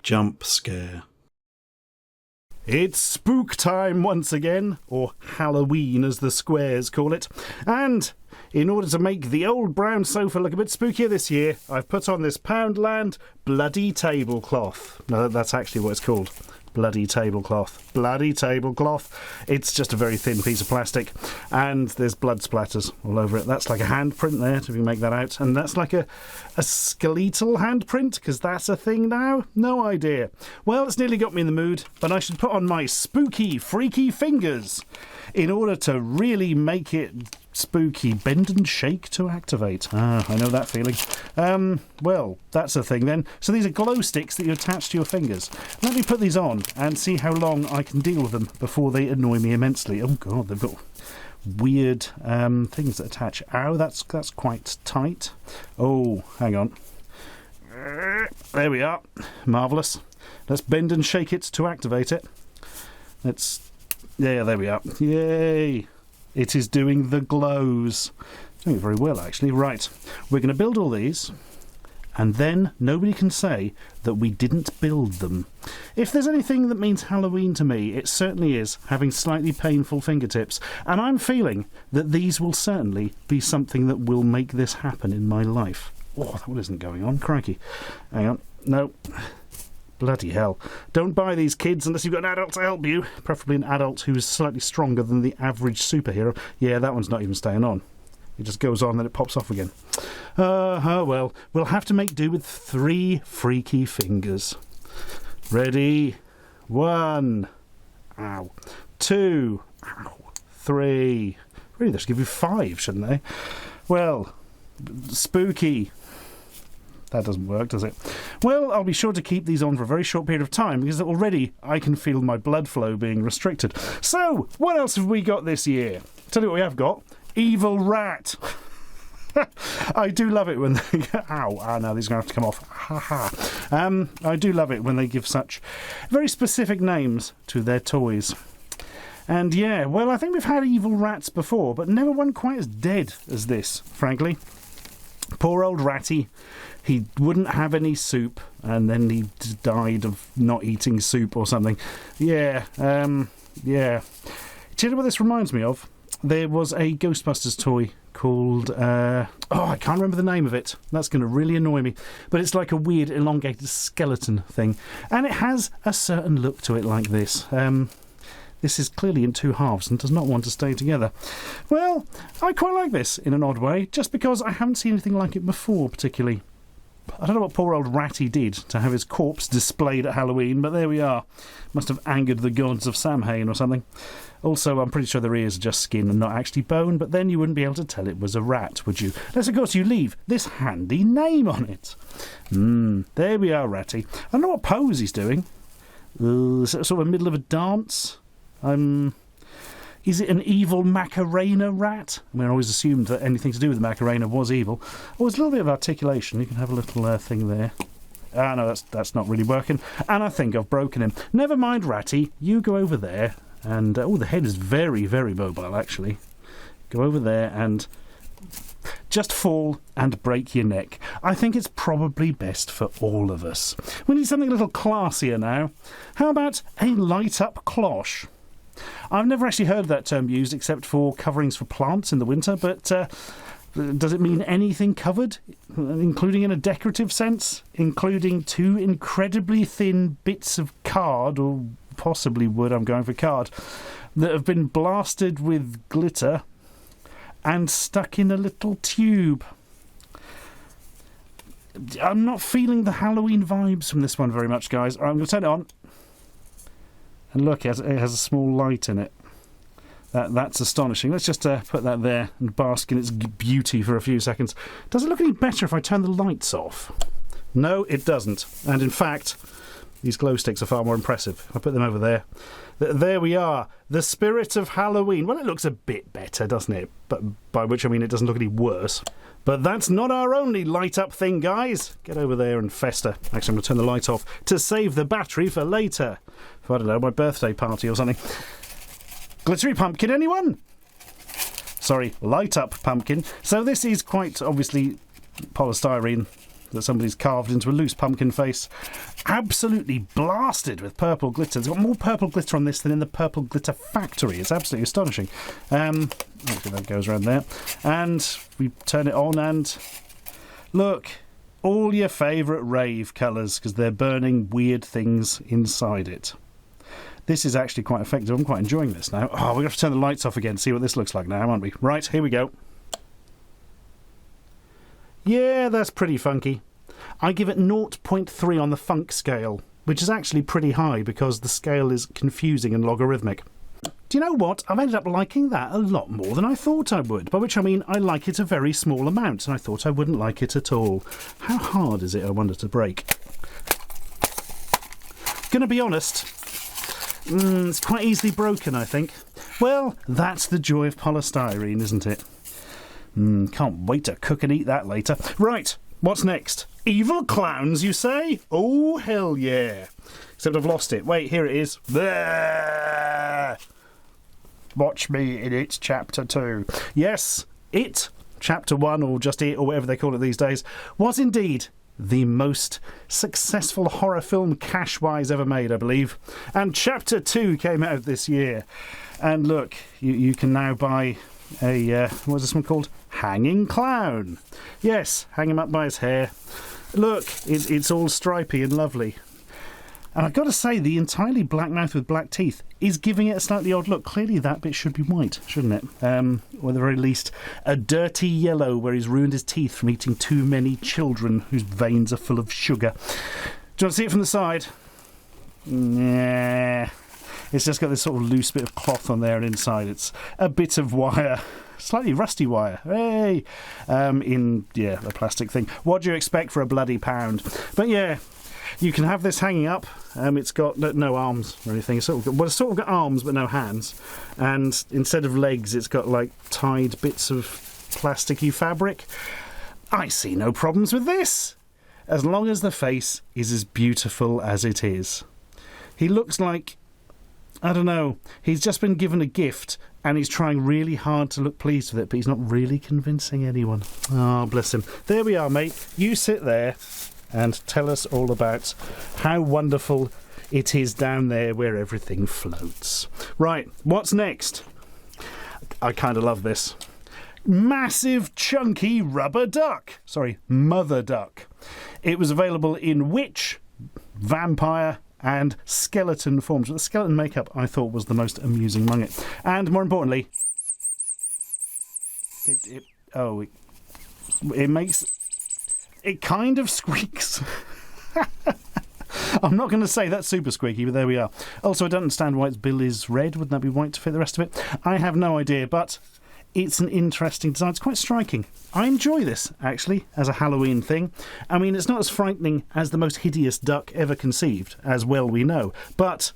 Jump scare. It's spook time once again, or Halloween as the squares call it. And in order to make the old brown sofa look a bit spookier this year, I've put on this Poundland bloody tablecloth. No, that's actually what it's called. Bloody tablecloth. Bloody tablecloth. It's just a very thin piece of plastic, and there's blood splatters all over it. That's like a handprint there, if you can make that out. And that's like a skeletal handprint, because that's a thing now? No idea. Well, it's nearly got me in the mood, but I should put on my spooky, freaky fingers in order to really make it spooky. Bend and shake to activate. Ah, I know that feeling. Well, that's a thing then. So these are glow sticks that you attach to your fingers. Let me put these on and see how long I can deal with them before they annoy me immensely. Oh god, they've got weird things that attach. Ow, that's quite tight. Oh, hang on. There we are. Marvellous. Let's bend and shake it to activate it. Yeah, there we are. Yay! It is doing the glows. Doing it very well, actually. Right, we're going to build all these, and then nobody can say that we didn't build them. If there's anything that means Halloween to me, it certainly is having slightly painful fingertips, and I'm feeling that these will certainly be something that will make this happen in my life. Oh, what isn't going on? Crikey. Hang on. No. Bloody hell. Don't buy these, kids, unless you've got an adult to help you. Preferably an adult who is slightly stronger than the average superhero. Yeah, that one's not even staying on. It just goes on, then it pops off again. Well, we'll have to make do with 3 freaky fingers. Ready? 1. Ow. 2. Ow. 3. Really, they should give you 5, shouldn't they? Well, spooky. That doesn't work, does it? Well, I'll be sure to keep these on for a very short period of time, because already I can feel my blood flow being restricted. So, what else have we got this year? Tell you what we have got. Evil rat. I do love it when they... Ow, no, these are going to have to come off. Ha ha. I do love it when they give such very specific names to their toys. And yeah, well, I think we've had evil rats before, but never one quite as dead as this, frankly. Poor old Ratty. He wouldn't have any soup, and then he died of not eating soup or something. Yeah. Do you know what this reminds me of? There was a Ghostbusters toy called... I can't remember the name of it. That's going to really annoy me. But it's like a weird elongated skeleton thing. And it has a certain look to it like this. This is clearly in 2 halves and does not want to stay together. Well, I quite like this in an odd way, just because I haven't seen anything like it before, particularly. I don't know what poor old Ratty did to have his corpse displayed at Halloween, but there we are. Must have angered the gods of Samhain or something. Also, I'm pretty sure their ears are just skin and not actually bone, but then you wouldn't be able to tell it was a rat, would you? Unless, of course, you leave this handy name on it. There we are, Ratty. I don't know what pose he's doing. Is it sort of middle of a dance? Is it an evil Macarena rat? I mean, I always assumed that anything to do with the Macarena was evil. Oh, it's a little bit of articulation. You can have a little thing there. Ah, no, that's not really working. And I think I've broken him. Never mind, Ratty. You go over there. And, the head is very, very mobile, actually. Go over there and just fall and break your neck. I think it's probably best for all of us. We need something a little classier now. How about a light-up cloche? I've never actually heard that term used except for coverings for plants in the winter, but does it mean anything covered, including in a decorative sense, including 2 incredibly thin bits of card, or possibly wood, I'm going for card, that have been blasted with glitter and stuck in a little tube? I'm not feeling the Halloween vibes from this one very much, guys. I'm going to turn it on. And look, it has a small light in it. That's astonishing. Let's just put that there and bask in its beauty for a few seconds. Does it look any better if I turn the lights off? No, it doesn't. And in fact, these glow sticks are far more impressive. I'll put them over there. There we are. The spirit of Halloween. Well, it looks a bit better, doesn't it? But by which I mean it doesn't look any worse. But that's not our only light-up thing, guys. Get over there and fester. Actually, I'm going to turn the light off to save the battery for later. For, I don't know, my birthday party or something. Glittery pumpkin, anyone? Sorry, light-up pumpkin. So this is quite obviously polystyrene. that somebody's carved into a loose pumpkin face. Absolutely blasted with purple glitter. There's got more purple glitter on this than in the purple glitter factory. It's absolutely astonishing. Okay, that goes around there. And we turn it on and look, all your favourite rave colours, because they're burning weird things inside it. This is actually quite effective. I'm quite enjoying this now. Oh, we're going to have to turn the lights off again, see what this looks like now, aren't we? Right, here we go. Yeah, that's pretty funky. I give it 0.3 on the funk scale, which is actually pretty high because the scale is confusing and logarithmic. Do you know what? I've ended up liking that a lot more than I thought I would, by which I mean I like it a very small amount, and I thought I wouldn't like it at all. How hard is it, I wonder, to break? Gonna be honest, it's quite easily broken, I think. Well, that's the joy of polystyrene, isn't it? Can't wait to cook and eat that later. Right, what's next? Evil clowns, you say? Oh, hell yeah. Except I've lost it. Wait, here it is. There! Watch me in It Chapter 2. Yes, It Chapter 1, or just It, or whatever they call it these days, was indeed the most successful horror film cash-wise ever made, I believe. And Chapter 2 came out this year. And look, you can now buy a, what's this one called? Hanging Clown. Yes, hang him up by his hair. Look, it's all stripy and lovely. And I've got to say, the entirely black mouth with black teeth is giving it a slightly odd look. Clearly that bit should be white, shouldn't it? Or at the very least, a dirty yellow where he's ruined his teeth from eating too many children whose veins are full of sugar. Do you want to see it from the side? Nah. It's just got this sort of loose bit of cloth on there, and inside it's a bit of wire. Slightly rusty wire. Hey! A plastic thing. What do you expect for a bloody £1? But yeah, you can have this hanging up. It's got no arms or anything. It's sort of got arms but no hands. And instead of legs, it's got like tied bits of plasticky fabric. I see no problems with this, as long as the face is as beautiful as it is. He looks like, I don't know, he's just been given a gift and he's trying really hard to look pleased with it, but he's not really convincing anyone. Oh, bless him. There we are, mate. You sit there and tell us all about how wonderful it is down there where everything floats. Right, what's next? I kind of love this. Massive, chunky rubber duck. Sorry, mother duck. It was available in witch, vampire, and skeleton forms. The skeleton makeup, I thought, was the most amusing among it. And more importantly, it kind of squeaks. I'm not going to say that's super squeaky, but there we are. Also, I don't understand why its bill is red. Wouldn't that be white to fit the rest of it? I have no idea, but it's an interesting design. It's quite striking. I enjoy this, actually, as a Halloween thing. I mean, it's not as frightening as the most hideous duck ever conceived, as well we know, but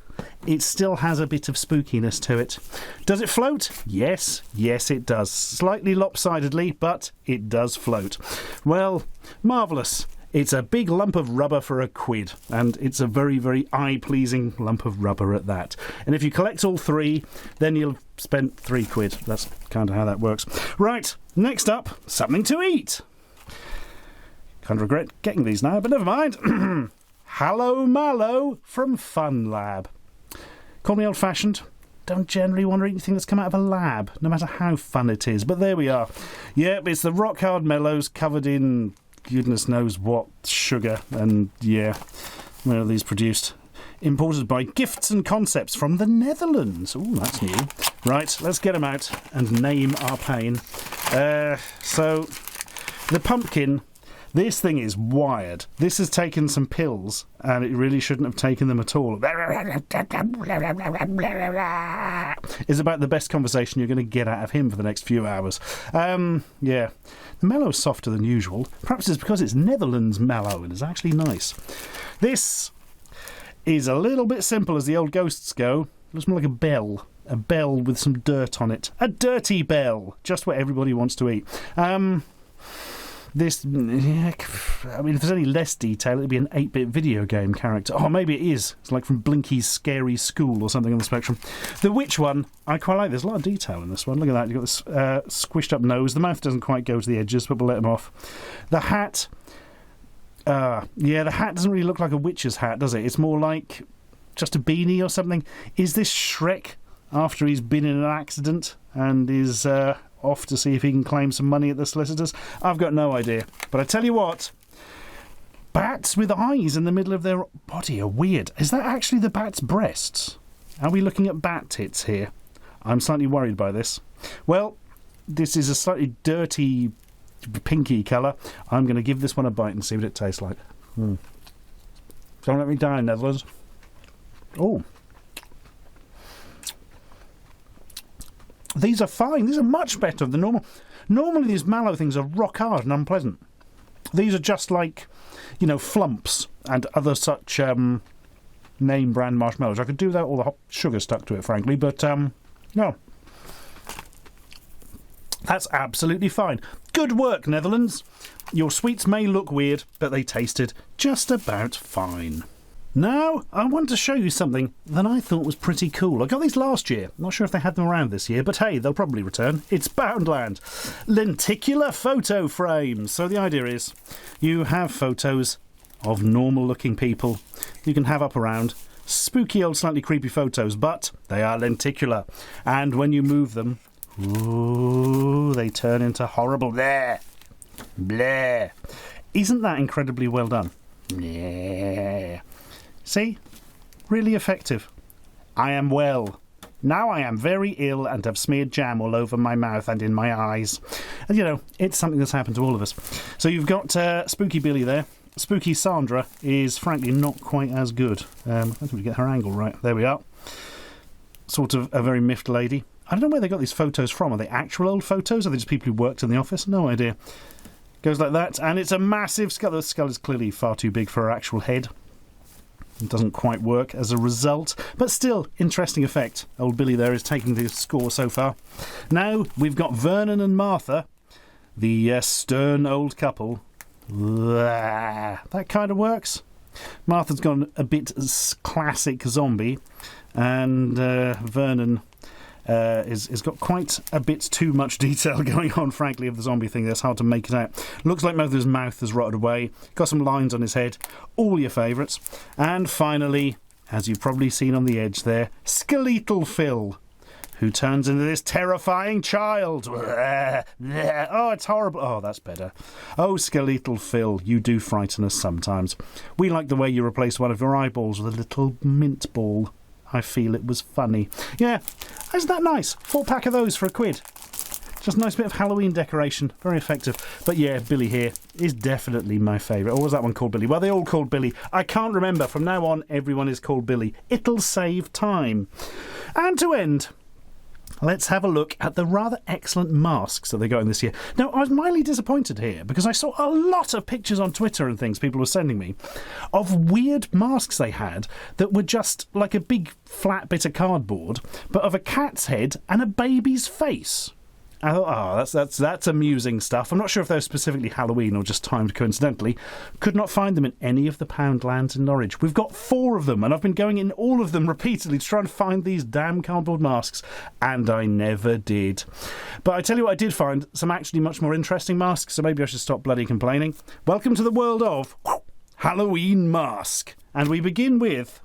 it still has a bit of spookiness to it. Does it float? Yes, it does. Slightly lopsidedly, but it does float. Well, marvellous. It's a big lump of rubber for £1, and it's a very, very eye-pleasing lump of rubber at that. And if you collect all 3, then you'll have spent £3. That's kind of how that works. Right, next up, something to eat. Kind of regret getting these now, but never mind. Hello Mallow from Fun Lab. Call me old-fashioned. Don't generally want to eat anything that's come out of a lab, no matter how fun it is. But there we are. Yep, it's the rock-hard mellows covered in goodness knows what sugar, and yeah, where are these produced? Imported by Gifts and Concepts from the Netherlands. Ooh, that's new. Right, let's get them out and name our pain. So, the pumpkin, this thing is wired. This has taken some pills, and it really shouldn't have taken them at all. Is about the best conversation you're going to get out of him for the next few hours. Yeah. The Mallow's softer than usual. Perhaps it's because it's Netherlands mallow and it's actually nice. This is a little bit simple as the old ghosts go. It looks more like a bell. A bell with some dirt on it. A dirty bell. Just what everybody wants to eat. This, I mean, if there's any less detail, it'd be an 8-bit video game character. Oh, maybe it is. It's like from Blinky's Scary School or something on the spectrum. The witch one, I quite like. There's a lot of detail in this one. Look at that. You've got this squished up nose. The mouth doesn't quite go to the edges, but we'll let him off. The hat, Yeah, the hat doesn't really look like a witch's hat, does it? It's more like just a beanie or something. Is this Shrek after he's been in an accident and is off to see if he can claim some money at the solicitors? I've got no idea. But I tell you what, bats with eyes in the middle of their body are weird. Is that actually the bat's breasts? Are we looking at bat tits here? I'm slightly worried by this. Well, this is a slightly dirty pinky colour. I'm going to give this one a bite and see what it tastes like. Don't let me down, Netherlands. Oh. These are fine. These are much better than normal. Normally these Mallow things are rock hard and unpleasant. These are just like, you know, Flumps and other such name brand marshmallows. I could do that all the hot sugar stuck to it, frankly, but no. That's absolutely fine. Good work, Netherlands. Your sweets may look weird, but they tasted just about fine. Now, I want to show you something that I thought was pretty cool. I got these last year. Not sure if they had them around this year, but hey, they'll probably return. It's Poundland. Lenticular photo frames. So the idea is you have photos of normal-looking people you can have up around. Spooky old, slightly creepy photos, but they are lenticular. And when you move them, ooh, they turn into horrible bleh. Bleh. Isn't that incredibly well done? Bleh. See? Really effective. I am well. Now I am very ill and have smeared jam all over my mouth and in my eyes. And, you know, it's something that's happened to all of us. So you've got Spooky Billy there. Spooky Sandra is, frankly, not quite as good. I think we get her angle right. There we are. Sort of a very miffed lady. I don't know where they got these photos from. Are they actual old photos? Are they just people who worked in the office? No idea. Goes like that. And it's a massive skull. The skull is clearly far too big for her actual head. It doesn't quite work as a result, but still, interesting effect. Old Billy there is taking the score so far. Now, we've got Vernon and Martha, the stern old couple. That kind of works. Martha's gone a bit classic zombie, and Vernon has got quite a bit too much detail going on, frankly, of the zombie thing. That's hard to make it out. Looks like Mother's mouth has rotted away. Got some lines on his head. All your favourites. And finally, as you've probably seen on the edge there, Skeletal Phil, who turns into this terrifying child. Oh, it's horrible. Oh, that's better. Oh, Skeletal Phil, you do frighten us sometimes. We like the way you replaced one of your eyeballs with a little mint ball. I feel it was funny. Yeah, isn't that nice? 4-pack of those for £1. Just a nice bit of Halloween decoration. Very effective. But yeah, Billy here is definitely my favourite. Or was that one called Billy? Well, they all called Billy. I can't remember. From now on, everyone is called Billy. It'll save time. And to end, let's have a look at the rather excellent masks that they got in this year. Now, I was mildly disappointed here because I saw a lot of pictures on Twitter and things people were sending me of weird masks they had that were just like a big flat bit of cardboard, but of a cat's head and a baby's face. I thought, that's amusing stuff. I'm not sure if they're specifically Halloween or just timed coincidentally. Could not find them in any of the Poundlands in Norwich. We've got 4 of them, and I've been going in all of them repeatedly to try and find these damn cardboard masks, and I never did. But I tell you what, I did find some actually much more interesting masks, so maybe I should stop bloody complaining. Welcome to the world of Halloween mask. And we begin with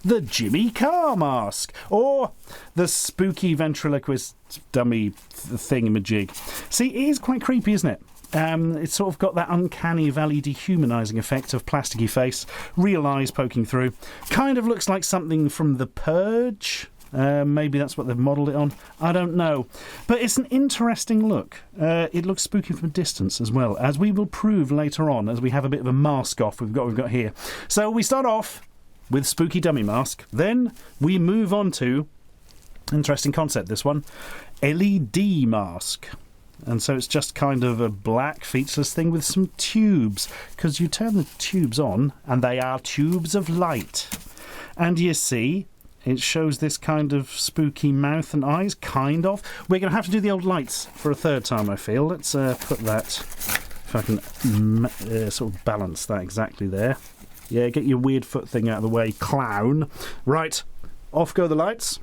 the Jimmy Carr mask, or the spooky ventriloquist dummy thingamajig. See, it is quite creepy, isn't it? It's sort of got that uncanny valley dehumanising effect of plasticky face, real eyes poking through. Kind of looks like something from The Purge. Maybe that's what they've modelled it on. I don't know. But it's an interesting look. It looks spooky from a distance as well, as we will prove later on as we have a bit of a mask off we've got here. So we start off with spooky dummy mask. Then we move on to, interesting concept this one, LED mask. And so it's just kind of a black featureless thing with some tubes, because you turn the tubes on and they are tubes of light. And you see, it shows this kind of spooky mouth and eyes, kind of. We're going to have to do the old lights for a third time, I feel. Let's put that, if I can sort of balance that exactly there. Yeah, get your weird foot thing out of the way, clown. Right, off go the lights.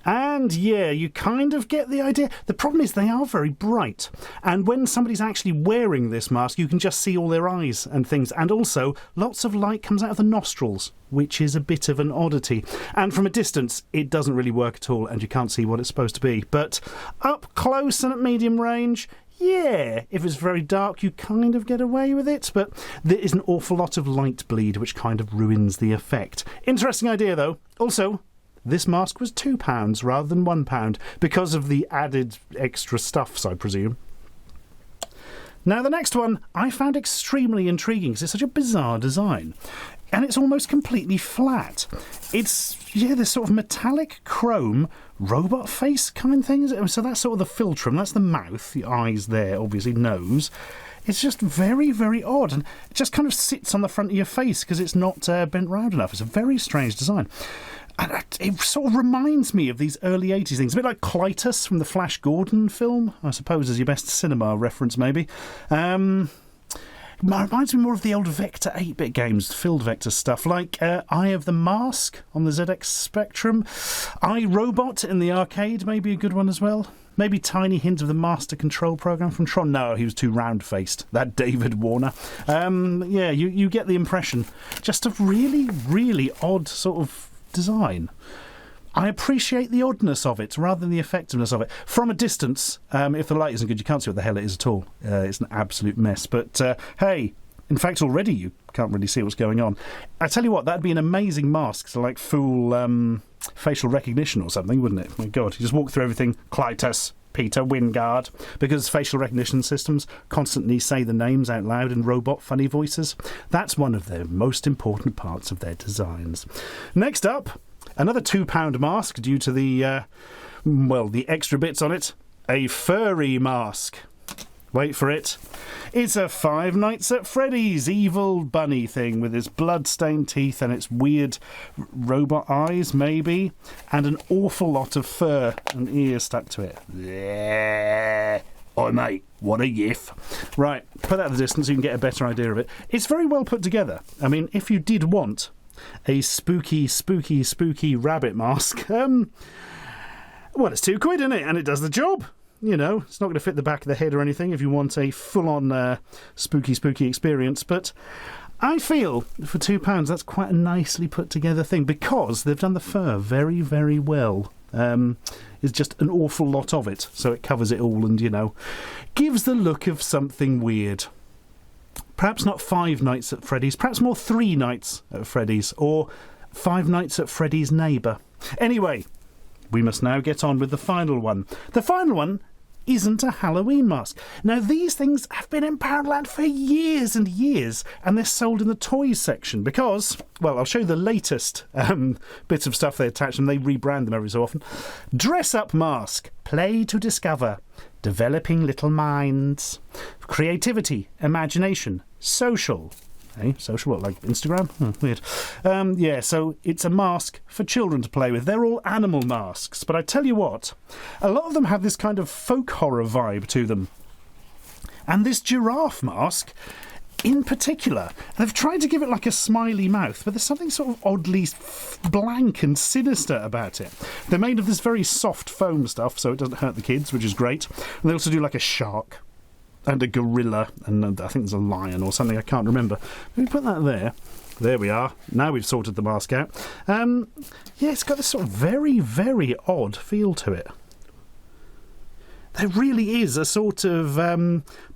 And yeah, you kind of get the idea. The problem is they are very bright. And when somebody's actually wearing this mask, you can just see all their eyes and things. And also, lots of light comes out of the nostrils, which is a bit of an oddity. And from a distance, it doesn't really work at all, and you can't see what it's supposed to be. But up close and at medium range, yeah, if it's very dark, you kind of get away with it, but there is an awful lot of light bleed, which kind of ruins the effect. Interesting idea, though. Also, this mask was £2 rather than £1, because of the added extra stuffs, I presume. Now, the next one I found extremely intriguing, because it's such a bizarre design. And it's almost completely flat. It's, yeah, this sort of metallic chrome robot face kind of thing. Is it? So that's sort of the philtrum. That's the mouth, the eyes there, obviously, nose. It's just very, very odd. And it just kind of sits on the front of your face because it's not bent round enough. It's a very strange design. And it sort of reminds me of these early 80s things. A bit like Clytus from the Flash Gordon film, I suppose, is your best cinema reference, maybe. Reminds me more of the old Vector 8-bit games, Field Vector stuff, like Eye of the Mask on the ZX Spectrum. iRobot in the arcade may be a good one as well. Maybe tiny hint of the Master Control program from Tron. No, he was too round-faced. That David Warner. Yeah, you get the impression. Just a really, really odd sort of design. I appreciate the oddness of it rather than the effectiveness of it. From a distance, if the light isn't good, you can't see what the hell it is at all. It's an absolute mess. But, hey, in fact, already you can't really see what's going on. I tell you what, that'd be an amazing mask to, like, fool facial recognition or something, wouldn't it? My God, you just walk through everything, Clytus, Peter Wingard, because facial recognition systems constantly say the names out loud in robot funny voices. That's one of the most important parts of their designs. Next up, another £2 mask due to the, the extra bits on it. A furry mask. Wait for it. It's a Five Nights at Freddy's evil bunny thing with its blood-stained teeth and its weird robot eyes, maybe, and an awful lot of fur and ears stuck to it. Yeah. Oh, mate, what a gif. Right, put that at the distance so you can get a better idea of it. It's very well put together. I mean, if you did want a spooky, spooky, spooky rabbit mask, well, it's £2, isn't it? And it does the job. You know, it's not going to fit the back of the head or anything if you want a full-on spooky, spooky experience. But I feel for £2 that's quite a nicely put-together thing because they've done the fur very, very well. It's just an awful lot of it, so it covers it all and, you know, gives the look of something weird. Perhaps not Five Nights at Freddy's, perhaps more 3 Nights at Freddy's, or Five Nights at Freddy's Neighbour. Anyway, we must now get on with the final one. The final one isn't a Halloween mask. Now, these things have been in Poundland for years and years, and they're sold in the toys section because, well, I'll show you the latest bits of stuff they attach them. They rebrand them every so often. Dress-up mask. Play to discover. Developing little minds. Creativity. Imagination. Social. Hey, social what, like Instagram? Weird. Yeah, so it's a mask for children to play with. They're all animal masks, but I tell you what, a lot of them have this kind of folk horror vibe to them. And this giraffe mask, in particular, they've tried to give it like a smiley mouth, but there's something sort of oddly blank and sinister about it. They're made of this very soft foam stuff, so it doesn't hurt the kids, which is great. And they also do like a shark. And a gorilla, and I think there's a lion or something, I can't remember. Let me put that there. There we are. Now we've sorted the mask out. Yeah, it's got this sort of very, very odd feel to it. There really is a sort of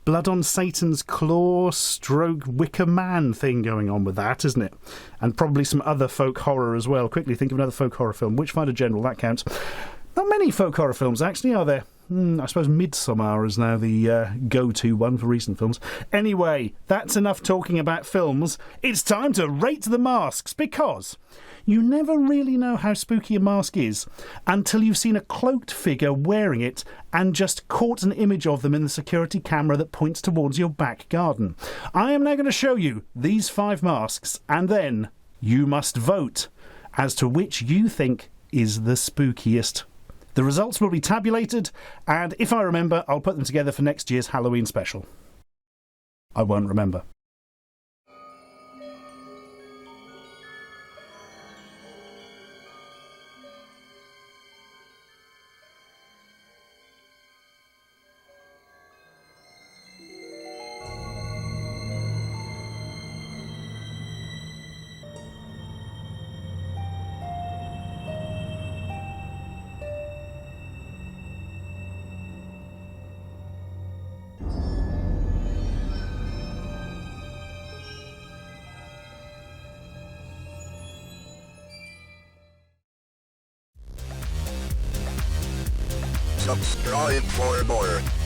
blood on Satan's claw stroke Wicker Man thing going on with that, isn't it? And probably some other folk horror as well. Quickly think of another folk horror film. Witchfinder General, that counts. Not many folk horror films, actually, are there? I suppose Midsommar is now the go-to one for recent films. Anyway, that's enough talking about films. It's time to rate the masks, because you never really know how spooky a mask is until you've seen a cloaked figure wearing it and just caught an image of them in the security camera that points towards your back garden. I am now going to show you these 5 masks, and then you must vote as to which you think is the spookiest. The results will be tabulated, and if I remember, I'll put them together for next year's Halloween special. I won't remember. Subscribe for more.